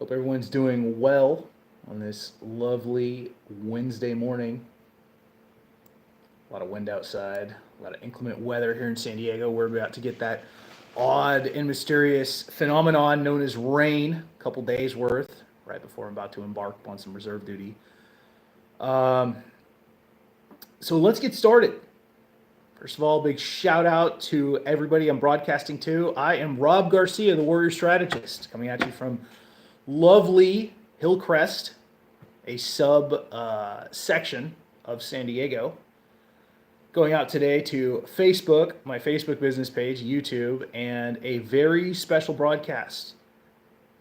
Hope everyone's doing well on this lovely Wednesday morning. A lot of wind outside, a lot of inclement weather here in San Diego. We're about to get that odd and mysterious phenomenon known as rain, a couple days worth, right before I'm about to embark on some reserve duty. Um, so let's get started. First of all, big shout out to everybody I'm broadcasting to. I am Rob Garcia, the Warrior Strategist, coming at you from lovely Hillcrest, a sub section of San Diego. Going out today to Facebook, my Facebook business page, YouTube, and a very special broadcast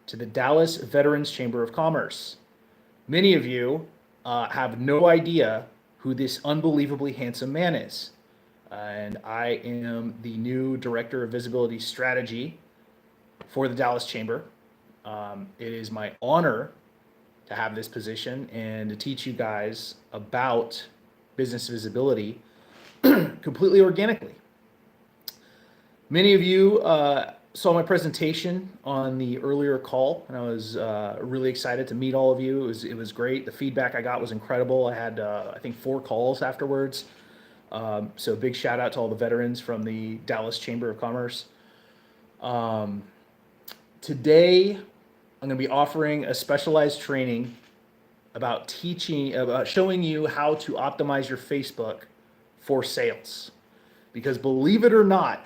to the Dallas Veterans Chamber of Commerce. Many of you have no idea who this unbelievably handsome man is. And I am the new Director of Visibility Strategy for the Dallas Chamber. It is my honor to have this position and to teach you guys about business visibility completely organically. Many of you saw my presentation on the earlier call, and I was really excited to meet all of you. It was great. The feedback I got was incredible. I had, I think, 4 calls afterwards. So big shout out to all the veterans from the Dallas Chamber of Commerce. Today, I'm going to be offering a specialized training about showing you how to optimize your Facebook for sales. Because believe it or not,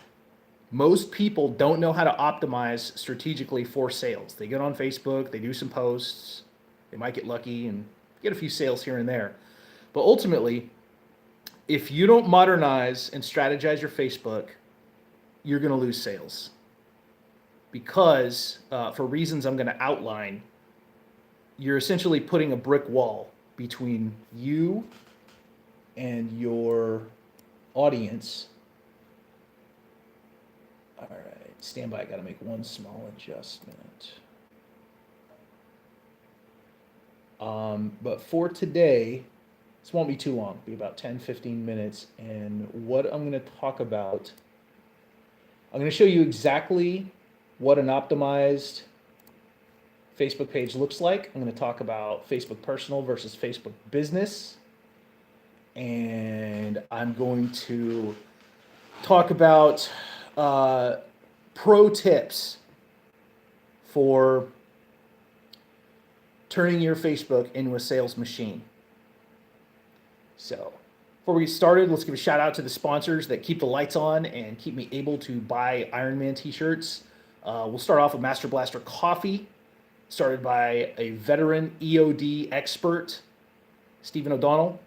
most people don't know how to optimize strategically for sales. They get on Facebook, they do some posts, they might get lucky and get a few sales here and there. But ultimately, if you don't modernize and strategize your Facebook, you're going to lose sales. Because for reasons I'm going to outline, you're essentially putting a brick wall between you and your audience. All right, stand by. I got to make one small adjustment. But for today, this won't be too long. It'll be about 10, 15 minutes. And what I'm going to talk about, I'm going to show you exactly what an optimized Facebook page looks like. I'm going to talk about Facebook personal versus Facebook business. And I'm going to talk about pro tips for turning your Facebook into a sales machine. So before we get started, let's give a shout out to the sponsors that keep the lights on and keep me able to buy Ironman t-shirts. We'll start off with Master Blaster Coffee, started by a veteran EOD expert, Stephen O'Donnell.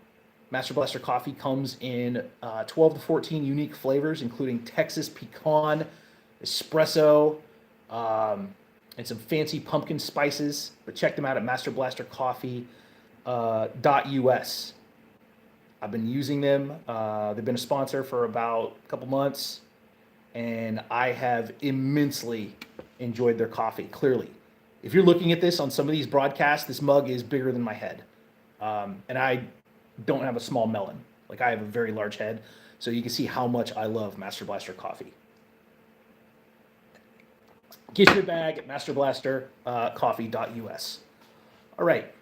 Master Blaster Coffee comes in 12 to 14 unique flavors, including Texas pecan, espresso, and some fancy pumpkin spices. But check them out at masterblastercoffee.us. I've been using them. They've been a sponsor for about a couple months, and I have immensely enjoyed their coffee, clearly. If you're looking at this on some of these broadcasts, this mug is bigger than my head. And I don't have a small melon. Like, I have a very large head, so you can see how much I love Master Blaster Coffee. Get your bag at masterblastercoffee.us. All right.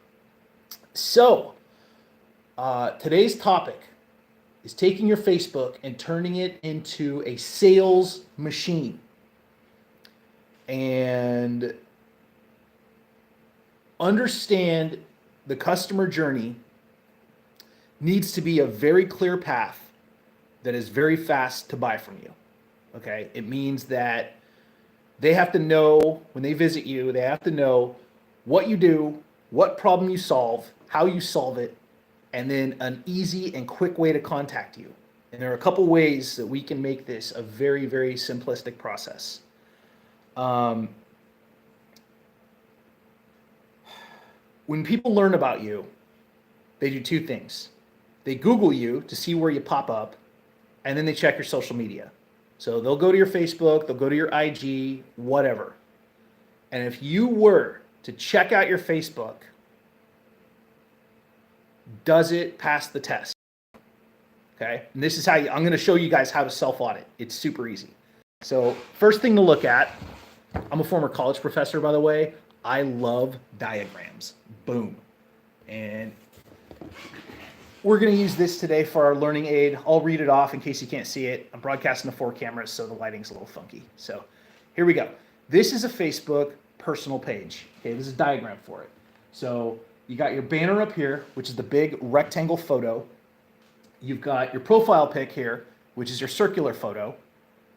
So, today's topic is taking your Facebook and turning it into a sales machine. And understand the customer journey needs to be a very clear path that is very fast to buy from you. Okay? It means that they have to know when they visit you, they have to know what you do, what problem you solve, how you solve it, and then an easy and quick way to contact you. And there are a couple ways that we can make this a very, very simplistic process. When people learn about you, they do 2 things. They Google you to see where you pop up, and then they check your social media. So they'll go to your Facebook, they'll go to your IG, whatever. And if you were to check out your Facebook, does it pass the test? Okay, and this is how I'm going to show you guys how to self-audit. It's super easy. So first thing to look at, I'm a former college professor, by the way. I love diagrams. Boom. And we're going to use this today for our learning aid. I'll read it off in case you can't see it. I'm broadcasting to 4 cameras, so the lighting's a little funky. So here we go. This is a Facebook personal page. Okay, this is a diagram for it. So you got your banner up here, which is the big rectangle photo. You've got your profile pic here, which is your circular photo.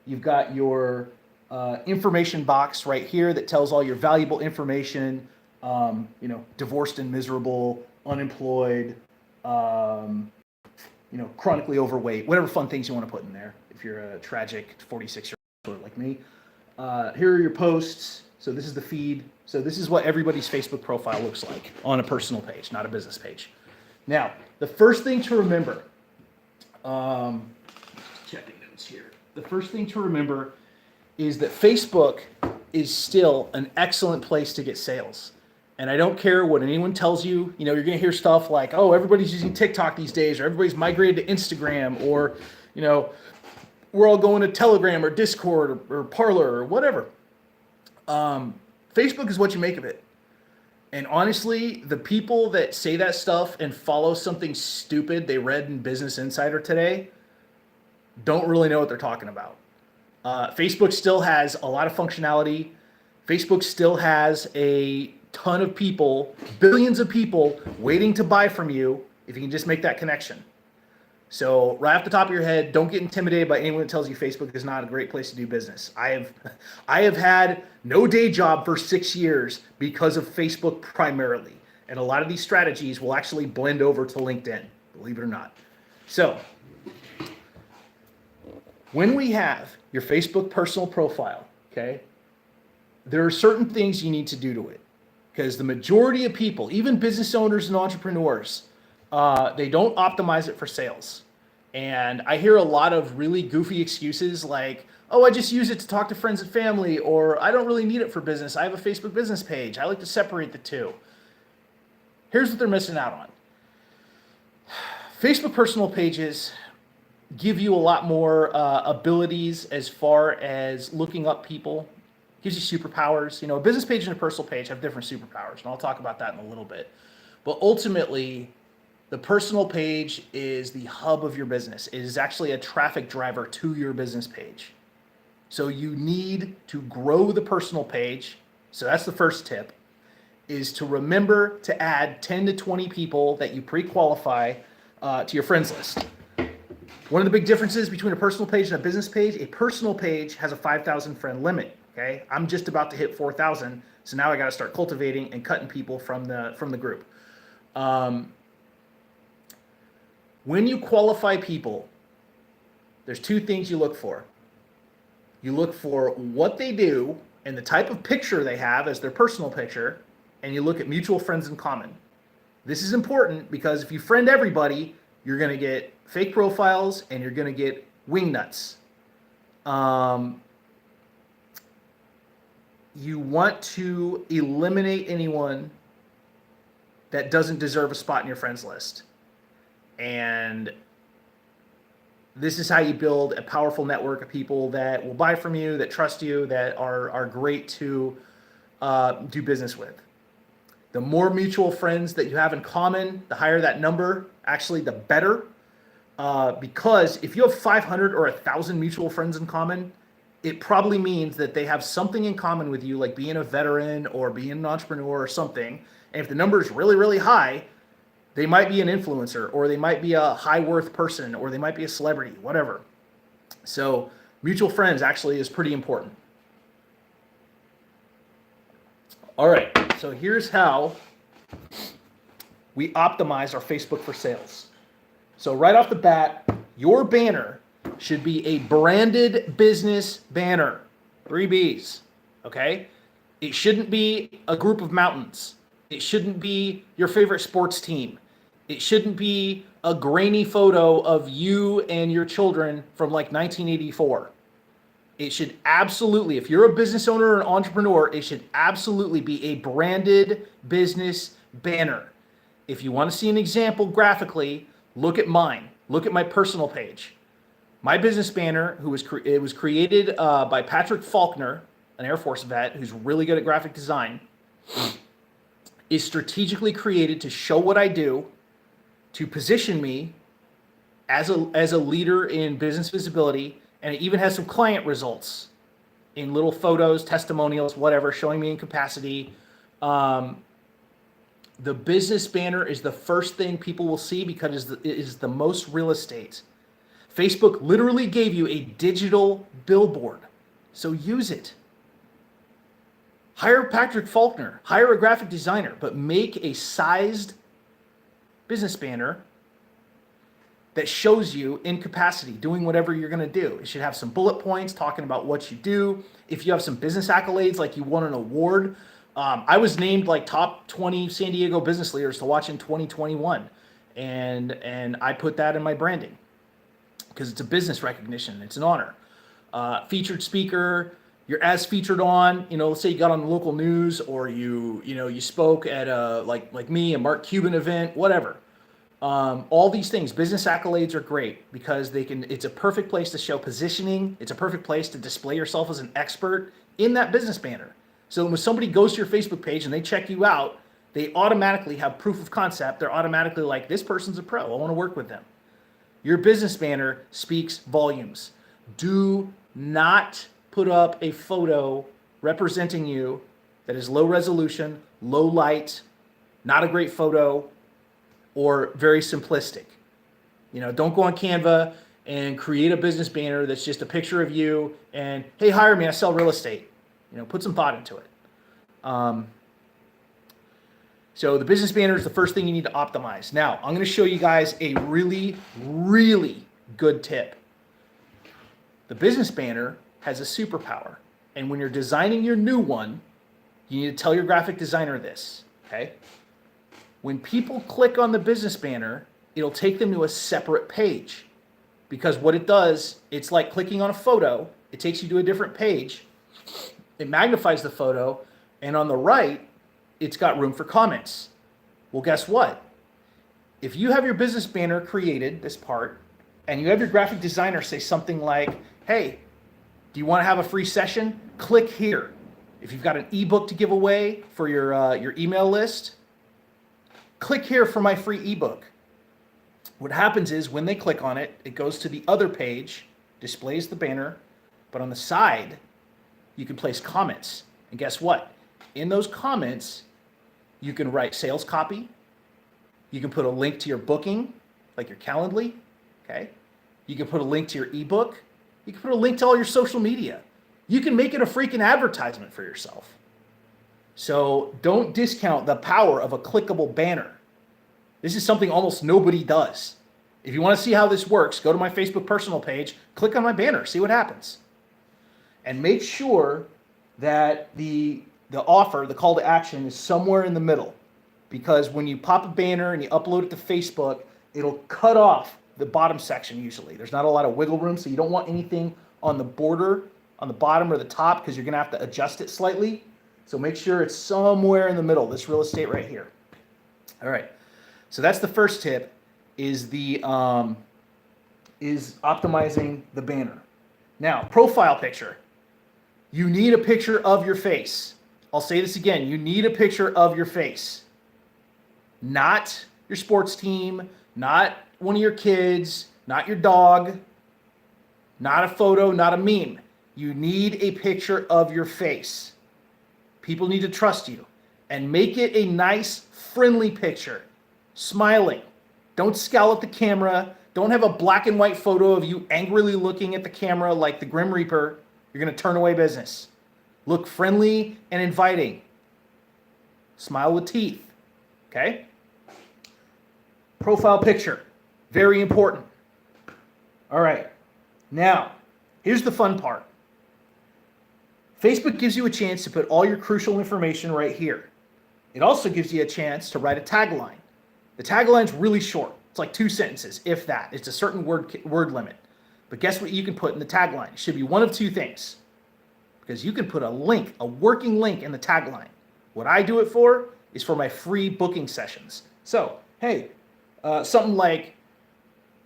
You've got your information box right here that tells all your valuable information, divorced and miserable, unemployed, chronically overweight, whatever fun things you want to put in there if you're a tragic 46-year-old like me. Here are your posts. So this is the feed. So this is what everybody's Facebook profile looks like on a personal page, not a business page. Now, the first thing to remember, checking notes here. The first thing to remember is that Facebook is still an excellent place to get sales. And I don't care what anyone tells you. You're going to hear stuff like, oh, everybody's using TikTok these days, or everybody's migrated to Instagram, or, we're all going to Telegram or Discord or Parler or whatever. Facebook is what you make of it. And honestly, the people that say that stuff and follow something stupid they read in Business Insider today don't really know what they're talking about. Facebook still has a lot of functionality. Facebook still has a ton of people, billions of people waiting to buy from you if you can just make that connection. So right off the top of your head, don't get intimidated by anyone that tells you Facebook is not a great place to do business. I have had no day job for 6 years because of Facebook primarily. And a lot of these strategies will actually blend over to LinkedIn, believe it or not. So when we have your Facebook personal profile, okay, there are certain things you need to do to it. Because the majority of people, even business owners and entrepreneurs, they don't optimize it for sales. And I hear a lot of really goofy excuses like, oh, I just use it to talk to friends and family, or I don't really need it for business. I have a Facebook business page. I like to separate the two. Here's what they're missing out on. Facebook personal pages give you a lot more abilities as far as looking up people. Gives you superpowers. A business page and a personal page have different superpowers, and I'll talk about that in a little bit. But ultimately, the personal page is the hub of your business. It is actually a traffic driver to your business page. So you need to grow the personal page. So that's the first tip, is to remember to add 10 to 20 people that you pre-qualify to your friends list. One of the big differences between a personal page and a business page, a personal page has a 5,000 friend limit. Okay, I'm just about to hit 4,000, so now I got to start cultivating and cutting people from the group. When you qualify people, there's 2 things you look for. You look for what they do and the type of picture they have as their personal picture, and you look at mutual friends in common. This is important because if you friend everybody, you're going to get fake profiles and you're going to get wingnuts. You want to eliminate anyone that doesn't deserve a spot in your friends list. And this is how you build a powerful network of people that will buy from you, that trust you, that are great to do business with. The more mutual friends that you have in common, the higher that number, actually the better. Because if you have 500 or 1,000 mutual friends in common, it probably means that they have something in common with you, like being a veteran or being an entrepreneur or something. And if the number is really, really high, they might be an influencer, or they might be a high worth person, or they might be a celebrity, whatever. So mutual friends actually is pretty important. All right, so here's how we optimize our Facebook for sales. So right off the bat, your banner should be a branded business banner. 3 B's, okay? It shouldn't be a group of mountains. It shouldn't be your favorite sports team. It shouldn't be a grainy photo of you and your children from like 1984. It should absolutely, if you're a business owner or an entrepreneur, it should absolutely be a branded business banner. If you want to see an example graphically, look at mine. Look at my personal page. My business banner, it was created by Patrick Faulkner, an Air Force vet who's really good at graphic design. is strategically created to show what I do, to position me as a leader in business visibility, and it even has some client results in little photos, testimonials, whatever, showing me in capacity. The business banner is the first thing people will see because it is the most real estate. Facebook literally gave you a digital billboard, so use it. Hire Patrick Faulkner, hire a graphic designer, but make a sized business banner that shows you in capacity, doing whatever you're going to do. It should have some bullet points talking about what you do. If you have some business accolades, like you won an award, I was named like top 20 San Diego business leaders to watch in 2021. And I put that in my branding because it's a business recognition. It's an honor. Featured speaker, you're as featured on, let's say you got on the local news, or you spoke at like me, a Mark Cuban event, whatever. All these things, business accolades are great because it's a perfect place to show positioning. It's a perfect place to display yourself as an expert in that business banner. So when somebody goes to your Facebook page and they check you out, they automatically have proof of concept. They're automatically like, this person's a pro. I want to work with them. Your business banner speaks volumes. Do not put up a photo representing you that is low resolution, low light, not a great photo, or very simplistic. Don't go on Canva and create a business banner that's just a picture of you and, hey, hire me, I sell real estate. Put some thought into it. So the business banner is the first thing you need to optimize. Now, I'm going to show you guys a really, really good tip. The business banner has a superpower. And when you're designing your new one, you need to tell your graphic designer this, okay? When people click on the business banner, it'll take them to a separate page. Because what it does, it's like clicking on a photo. It takes you to a different page. It magnifies the photo. And on the right, it's got room for comments. Well, guess what? If you have your business banner created, this part, and you have your graphic designer say something like, hey, do you want to have a free session? Click here. If you've got an ebook to give away for your email list, click here for my free ebook. What happens is when they click on it, it goes to the other page, displays the banner, but on the side, you can place comments. And guess what? In those comments, you can write sales copy. You can put a link to your booking, like your Calendly, okay? You can put a link to your ebook. You can put a link to all your social media. You can make it a freaking advertisement for yourself. So don't discount the power of a clickable banner. This is something almost nobody does. If you want to see how this works, go to my Facebook personal page, click on my banner, see what happens. And make sure that the offer, the call to action, is somewhere in the middle. Because when you pop a banner and you upload it to Facebook, it'll cut off the bottom section usually. There's not a lot of wiggle room, so you don't want anything on the border, on the bottom or the top, because you're going to have to adjust it slightly. So make sure it's somewhere in the middle, this real estate right here. All right. So that's the first tip, is optimizing the banner. Now, profile picture. You need a picture of your face. I'll say this again. You need a picture of your face. Not your sports team, not one of your kids, not your dog, not a photo, not a meme. You need a picture of your face. People need to trust you. And make it a nice, friendly picture. Smiling. Don't scowl at the camera. Don't have a black and white photo of you angrily looking at the camera like the Grim Reaper. You're going to turn away business. Look friendly and inviting. Smile with teeth. Okay? Profile picture. Very important. All right. Now, here's the fun part. Facebook gives you a chance to put all your crucial information right here. It also gives you a chance to write a tagline. The tagline's really short. It's like 2 sentences, if that. It's a certain word limit. But guess what you can put in the tagline? It should be one of 2 things. Because you can put a link, a working link in the tagline. What I do it for is for my free booking sessions. So, hey, something like,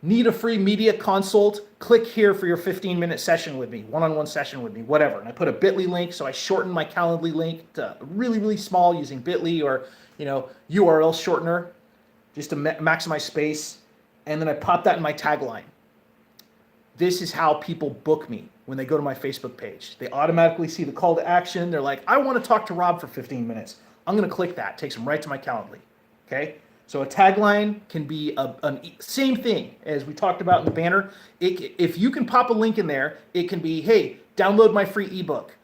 Need a free media consult? Click here for your 15-minute session with me, one-on-one session with me, whatever. And I put a Bitly link, so I shorten my Calendly link to really, really small using Bitly or URL shortener just to maximize space. And then I pop that in my tagline. This is how people book me when they go to my Facebook page. They automatically see the call to action. They're like, I want to talk to Rob for 15 minutes. I'm going to click that. It takes them right to my Calendly. Okay? So a tagline can be same thing as we talked about in the banner. If you can pop a link in there, it can be, hey, download my free ebook.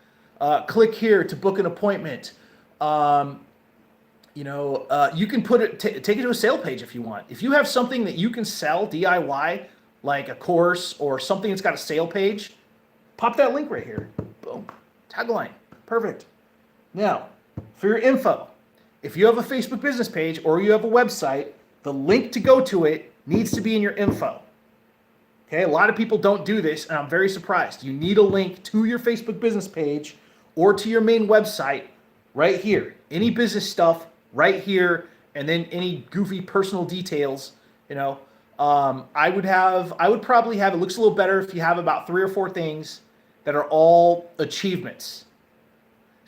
Click here to book an appointment. You can put it, take it to a sale page if you want. If you have something that you can sell DIY, like a course or something that's got a sale page, pop that link right here. Boom. Tagline. Perfect. Now, for your info, if you have a Facebook business page or you have a website, the link to go to it needs to be in your info. Okay, a lot of people don't do this, and I'm very surprised. You need a link to your Facebook business page or to your main website right here. Any business stuff right here, and then any goofy personal details, I would probably have, it looks a little better if you have about 3 or 4 things that are all achievements.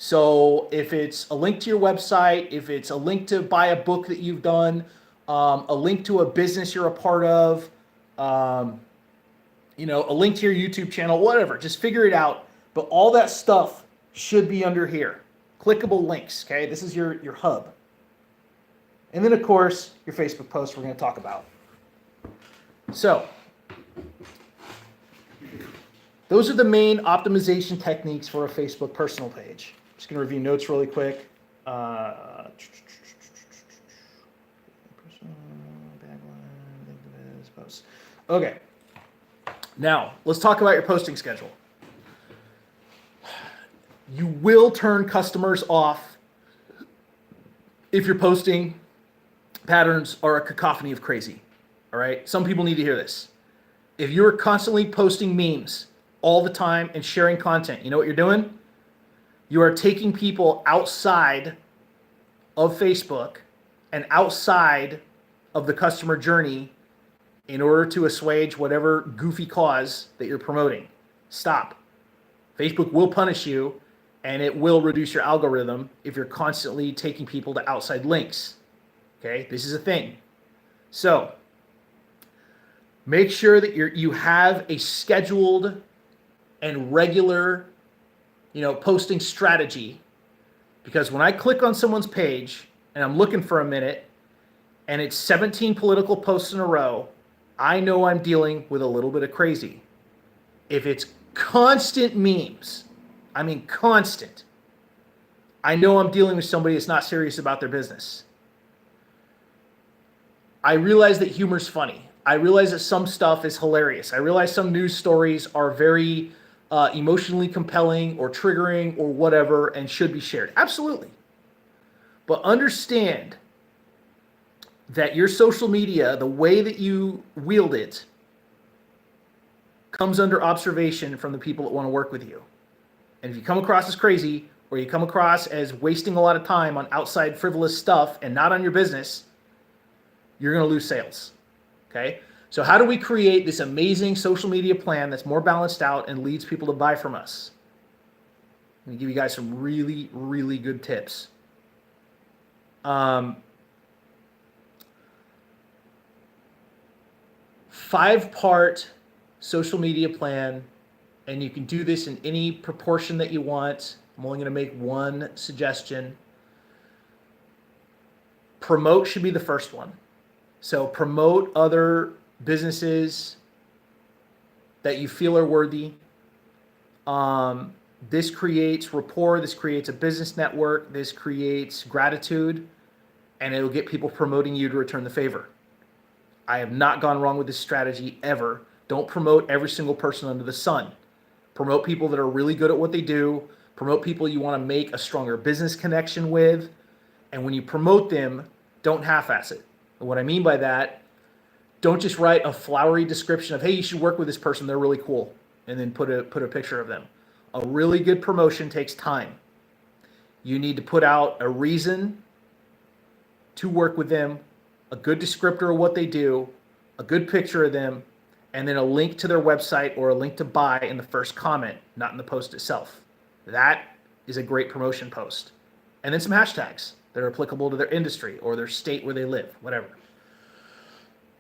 So if it's a link to your website, if it's a link to buy a book that you've done, a link to a business you're a part of, a link to your YouTube channel, whatever, just figure it out. But all that stuff should be under here. Clickable links, okay? This is your hub. And then, of course, your Facebook post we're going to talk about. So those are the main optimization techniques for a Facebook personal page. Just going to review notes really quick. Okay. Now, let's talk about your posting schedule. You will turn customers off if your posting patterns are a cacophony of crazy. All right? Some people need to hear this. If you're constantly posting memes all the time and sharing content, you know what you're doing? You are taking people outside of Facebook and outside of the customer journey in order to assuage whatever goofy cause that you're promoting. Stop. Facebook will punish you, and it will reduce your algorithm if you're constantly taking people to outside links. Okay? This is a thing. So, make sure that you have a scheduled and regular posting strategy, because when I click on someone's page and I'm looking for a minute and it's 17 political posts in a row, I know I'm dealing with a little bit of crazy. If it's constant memes, I mean constant, I know I'm dealing with somebody that's not serious about their business. I realize that humor's funny. I realize that some stuff is hilarious. I realize some news stories are very emotionally compelling or triggering or whatever and should be shared. Absolutely. But understand that your social media, the way that you wield it, comes under observation from the people that want to work with you. And if you come across as crazy, or you come across as wasting a lot of time on outside frivolous stuff and not on your business, you're going to lose sales. Okay? So how do we create this amazing social media plan that's more balanced out and leads people to buy from us? I'm going to give you guys some really, really good tips. 5-part social media plan, and you can do this in any proportion that you want. I'm only going to make one suggestion. Promote should be the first one. So promote other businesses that you feel are worthy. This creates rapport. This creates a business network. This creates gratitude, and it'll get people promoting you to return the favor. I have not gone wrong with this strategy ever. Don't promote every single person under the sun. Promote people that are really good at what they do. Promote people you want to make a stronger business connection with. And when you promote them, don't half-ass it. And what I mean by that, don't just write a flowery description of, hey, you should work with this person, they're really cool, and then put a picture of them. A really good promotion takes time. You need to put out a reason to work with them, a good descriptor of what they do, a good picture of them, and then a link to their website or a link to buy in the first comment, not in the post itself. That is a great promotion post. And then some hashtags that are applicable to their industry or their state where they live, whatever.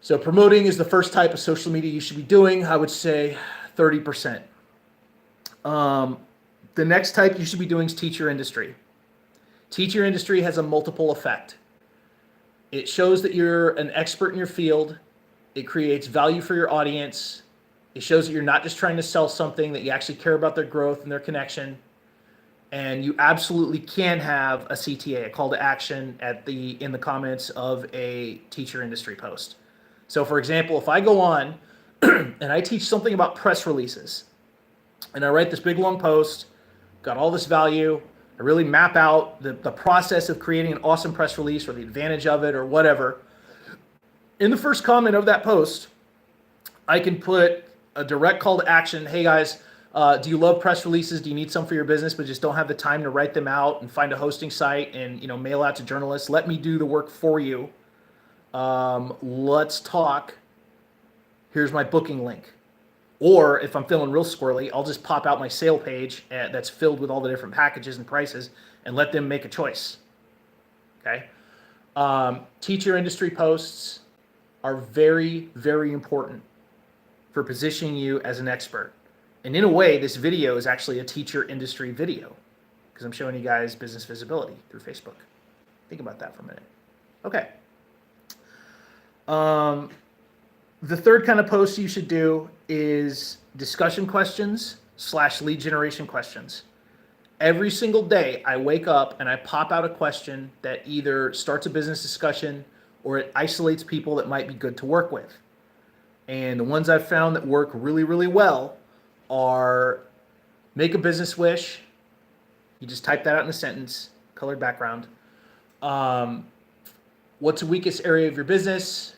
So promoting is the first type of social media you should be doing. I would say 30%. The next type you should be doing is teach your industry. Teach your industry has a multiple effect. It shows that you're an expert in your field. It creates value for your audience. It shows that you're not just trying to sell something, that you actually care about their growth and their connection. And you absolutely can have a CTA, a call to action, in the comments of a teach your industry post. So for example, if I go on and I teach something about press releases, and I write this big long post, got all this value, I really map out the process of creating an awesome press release or the advantage of it or whatever. In the first comment of that post, I can put a direct call to action. Hey guys, do you love press releases? Do you need some for your business but just don't have the time to write them out and find a hosting site and mail out to journalists? Let me do the work for you. Let's talk. Here's my booking link. Or if I'm feeling real squirrely, I'll just pop out my sale page that's filled with all the different packages and prices and let them make a choice. Okay. Teach your industry posts are very, very important for positioning you as an expert. And in a way, this video is actually a teach your industry video because I'm showing you guys business visibility through Facebook. Think about that for a minute. Okay. The third kind of post you should do is discussion questions / lead generation questions. Every single day I wake up and I pop out a question that either starts a business discussion or it isolates people that might be good to work with. And the ones I've found that work really, really well are make a business wish. You just type that out in a sentence, colored background. What's the weakest area of your business?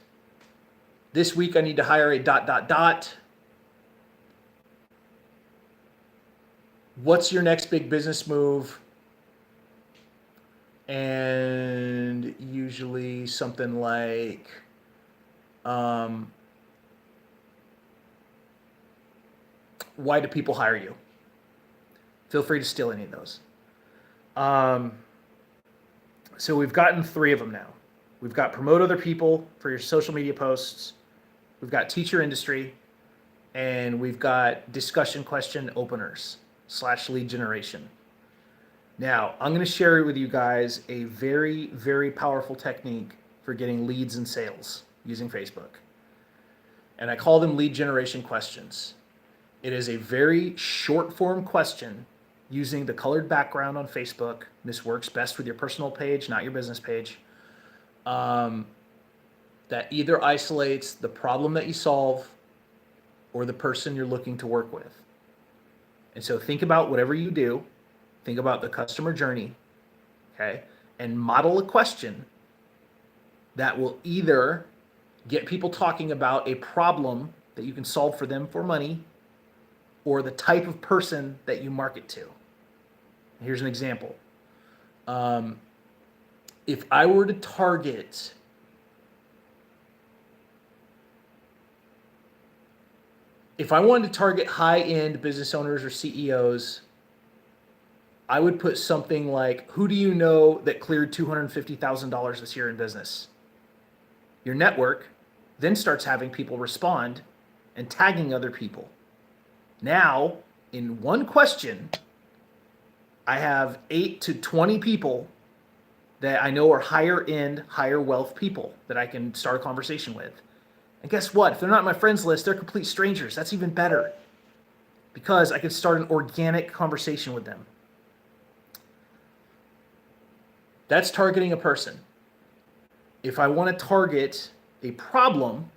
This week I need to hire a ... What's your next big business move? And usually something like, why do people hire you? Feel free to steal any of those. So we've gotten 3 of them now. We've got promote other people for your social media posts. We've got teach your industry. And we've got discussion question openers / lead generation. Now, I'm going to share with you guys a very, very powerful technique for getting leads and sales using Facebook. And I call them lead generation questions. It is a very short form question using the colored background on Facebook. This works best with your personal page, not your business page. That either isolates the problem that you solve or the person you're looking to work with. And so think about whatever you do, think about the customer journey, okay, and model a question that will either get people talking about a problem that you can solve for them for money or the type of person that you market to. Here's an example. If I were to target If I wanted to target high-end business owners or CEOs, I would put something like, who do you know that cleared $250,000 this year in business? Your network then starts having people respond and tagging other people. Now, in one question, I have 8 to 20 people that I know are higher end, higher wealth people that I can start a conversation with. And guess what? If they're not on my friends list, they're complete strangers. That's even better because I could start an organic conversation with them. That's targeting a person. If I want to target a problem,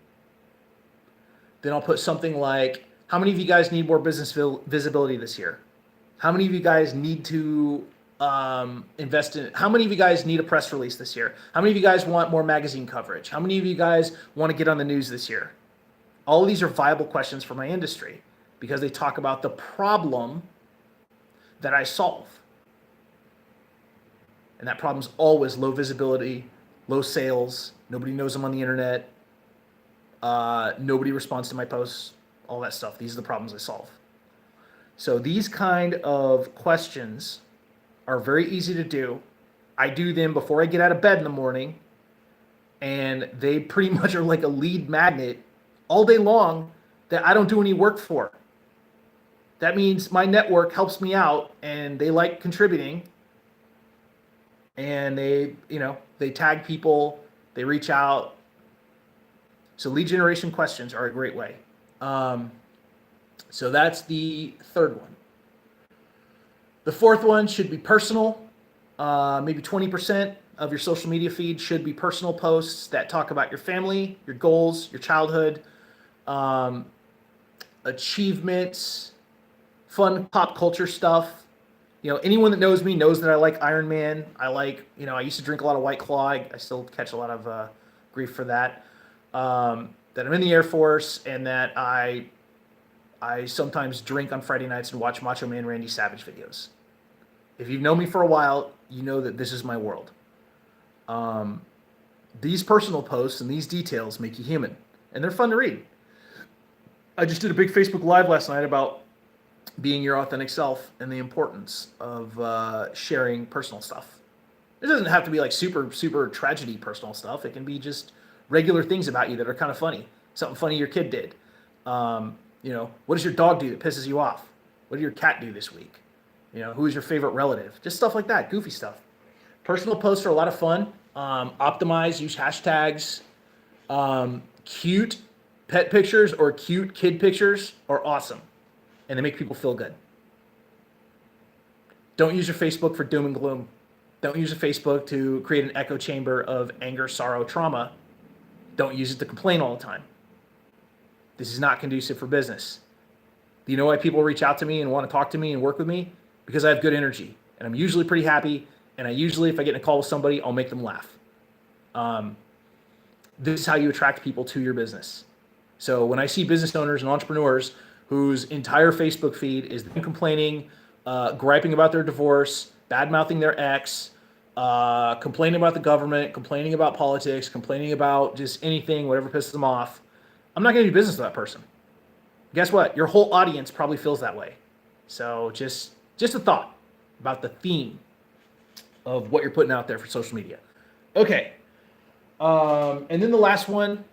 then I'll put something like, how many of you guys need more business visibility this year? How many of you guys need to invest in, how many of you guys need a press release this year? How many of you guys want more magazine coverage? How many of you guys want to get on the news this year? All of these are viable questions for my industry because they talk about the problem that I solve. And that problem's always low visibility, low sales, nobody knows them on the internet, Nobody responds to my posts, all that stuff. These are the problems I solve. So these kind of questions are very easy to do. I do them before I get out of bed in the morning, and they pretty much are like a lead magnet all day long that I don't do any work for. That means my network helps me out, and they like contributing, and they tag people, they reach out. So lead generation questions are a great way. So that's the third one. The fourth one should be personal. Maybe 20% of your social media feed should be personal posts that talk about your family, your goals, your childhood, achievements, fun pop culture stuff. Anyone that knows me knows that I like Iron Man. I used to drink a lot of White Claw. I still catch a lot of grief for that. That I'm in the Air Force, and that I sometimes drink on Friday nights and watch Macho Man Randy Savage videos. If you've known me for a while, you know that this is my world. These personal posts and these details make you human, and they're fun to read. I just did a big Facebook Live last night about being your authentic self and the importance of sharing personal stuff. It doesn't have to be like super, super tragedy personal stuff. It can be just regular things about you that are kind of funny. Something funny your kid did. What does your dog do that pisses you off? What did your cat do this week? Who is your favorite relative? Just stuff like that, goofy stuff. Personal posts are a lot of fun. Optimize, use hashtags. Cute pet pictures or cute kid pictures are awesome, and they make people feel good. Don't use your Facebook for doom and gloom. Don't use your Facebook to create an echo chamber of anger, sorrow, trauma. Don't use it to complain all the time. This is not conducive for business. Do you know why people reach out to me and want to talk to me and work with me? Because I have good energy, and I'm usually pretty happy, and if I get in a call with somebody, I'll make them laugh. This is how you attract people to your business. So when I see business owners and entrepreneurs whose entire Facebook feed is them complaining, griping about their divorce, bad-mouthing their ex, complaining about the government, complaining about politics, complaining about just anything, whatever pisses them off, I'm not going to do business with that person. Guess what? Your whole audience probably feels that way. So just a thought about the theme of what you're putting out there for social media. Okay. And then the last one,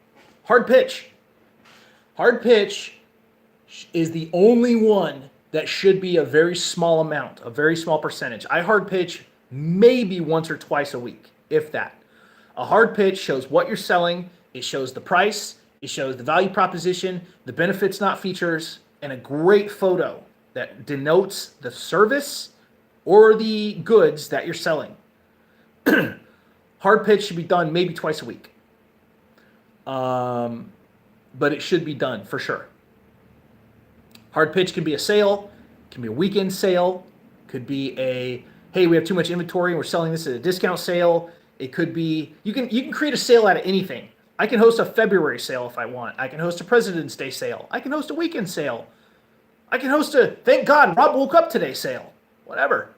hard pitch. Hard pitch is the only one that should be a very small amount, a very small percentage. I hard pitch maybe once or twice a week, if that. A hard pitch shows what you're selling. It shows the price. It shows the value proposition, the benefits, not features, and a great photo that denotes the service or the goods that you're selling. Hard pitch should be done maybe twice a week. But it should be done for sure. Hard pitch can be a sale, can be a weekend sale, could be hey, we have too much inventory and we're selling this at a discount sale. It could be, you can create a sale out of anything. I can host a February sale if I want. I can host a President's Day sale. I can host a weekend sale. I can host a thank God Rob woke up today sale. Whatever.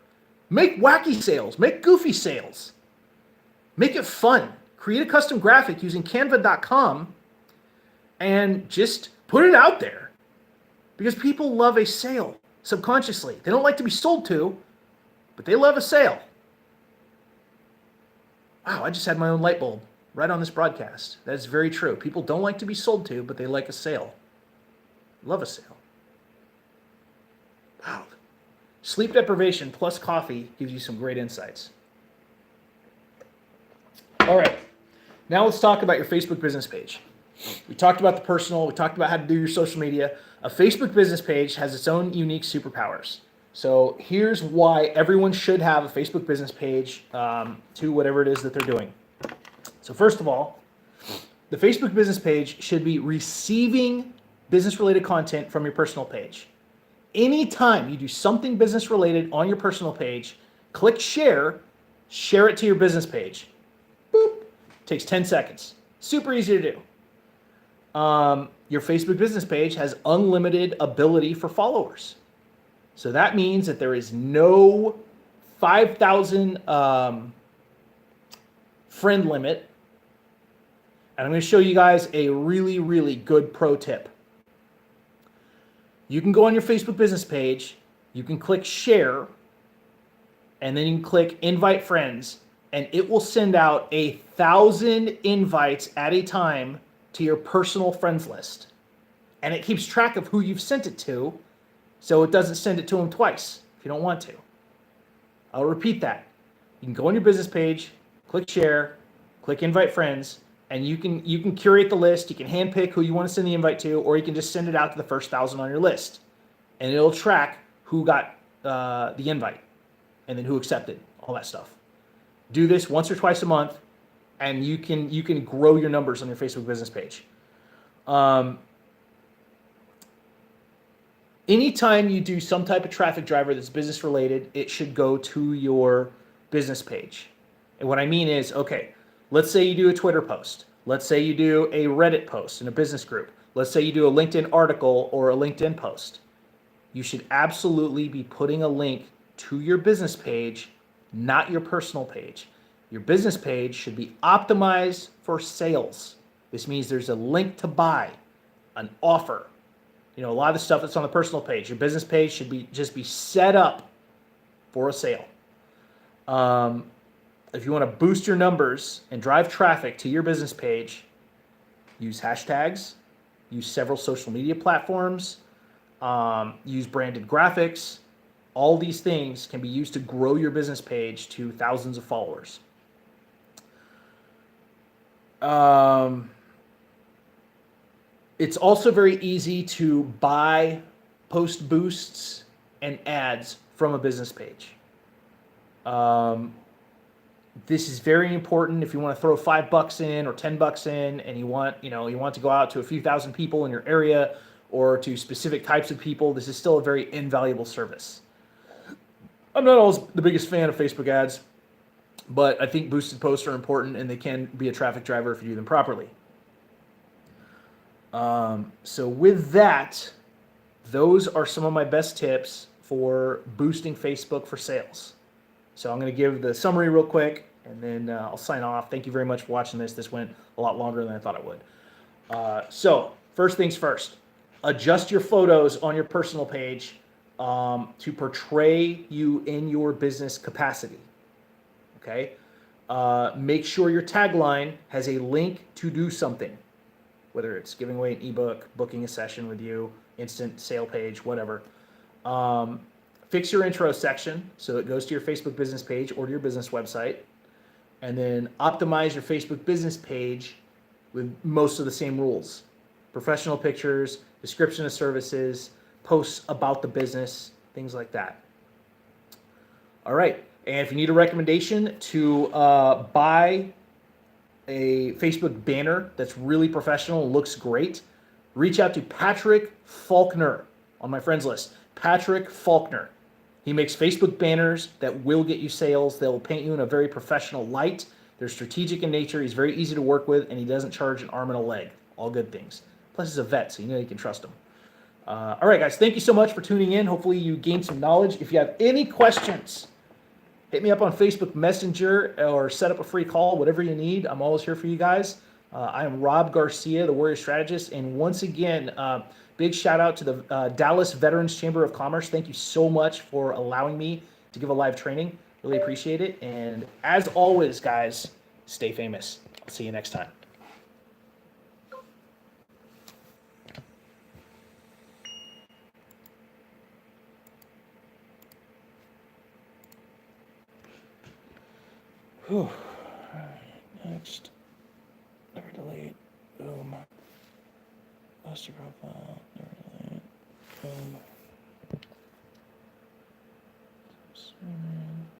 Make wacky sales. Make goofy sales. Make it fun. Create a custom graphic using canva.com and just put it out there. Because people love a sale subconsciously. They don't like to be sold to, but they love a sale. Wow, I just had my own light bulb right on this broadcast. That's very true. People don't like to be sold to, but they like a sale. Love a sale. Wow. Sleep deprivation plus coffee gives you some great insights. All right. Now let's talk about your Facebook business page. We talked about the personal. We talked about how to do your social media. A Facebook business page has its own unique superpowers. So here's why everyone should have a Facebook business page to whatever it is that they're doing. So first of all, the Facebook business page should be receiving business-related content from your personal page. Anytime you do something business-related on your personal page, click share it to your business page. Boop. Takes 10 seconds. Super easy to do. Your Facebook business page has unlimited ability for followers. So that means that there is no 5,000 friend limit. And I'm going to show you guys a really, really good pro tip. You can go on your Facebook business page, you can click share, and then you can click invite friends, and it will send out 1,000 invites at a time to your personal friends list. And it keeps track of who you've sent it to, so it doesn't send it to them twice if you don't want to. I'll repeat that. You can go on your business page, click share, click invite friends, and you can curate the list. You can handpick who you want to send the invite to, or you can just send it out to the first 1,000 on your list, and it'll track who got the invite and then who accepted, all that stuff. Do this once or twice a month, and you can grow your numbers on your Facebook business page. Anytime you do some type of traffic driver that's business related, it should go to your business page. And what I mean is, okay, let's say you do a Twitter post. Let's say you do a Reddit post in a business group. Let's say you do a LinkedIn article or a LinkedIn post. You should absolutely be putting a link to your business page, not your personal page. Your business page should be optimized for sales. This means there's a link to buy, an offer. You know, a lot of the stuff that's on the personal page, your business page should be just be set up for a sale. If you want to boost your numbers and drive traffic to your business page, use hashtags, use several social media platforms, use branded graphics. All these things can be used to grow your business page to thousands of followers. It's also very easy to buy post boosts and ads from a business page. This is very important if you want to throw $5 in or $10 in, and you want to go out to a few thousand people in your area or to specific types of people. This is still a very invaluable service. I'm not always the biggest fan of Facebook ads, but I think boosted posts are important, and they can be a traffic driver if you do them properly. So with that, those are some of my best tips for boosting Facebook for sales. So I'm going to give the summary real quick, and then I'll sign off. Thank you very much for watching this. This went a lot longer than I thought it would. So first things first, adjust your photos on your personal page to portray you in your business capacity. Okay. Make sure your tagline has a link to do something, whether it's giving away an ebook, booking a session with you, instant sale page, whatever. Fix your intro section so it goes to your Facebook business page or to your business website. And then optimize your Facebook business page with most of the same rules. Professional pictures, description of services, posts about the business, things like that. All right. And if you need a recommendation to buy a Facebook banner that's really professional and looks great, reach out to Patrick Faulkner on my friends list. Patrick Faulkner. He makes Facebook banners that will get you sales. They'll paint you in a very professional light. They're strategic in nature. He's very easy to work with, and he doesn't charge an arm and a leg. All good things. Plus, he's a vet, so you know you can trust him. All right, guys. Thank you so much for tuning in. Hopefully, you gained some knowledge. If you have any questions, hit me up on Facebook Messenger or set up a free call, whatever you need. I'm always here for you guys. I am Rob Garcia, the Warrior Strategist. And once again, big shout out to the Dallas Veterans Chamber of Commerce. Thank you so much for allowing me to give a live training. Really appreciate it. And as always, guys, stay famous. I'll see you next time. Whew. All right, next. Never delete. Boom. Post your profile. Never delete. Boom.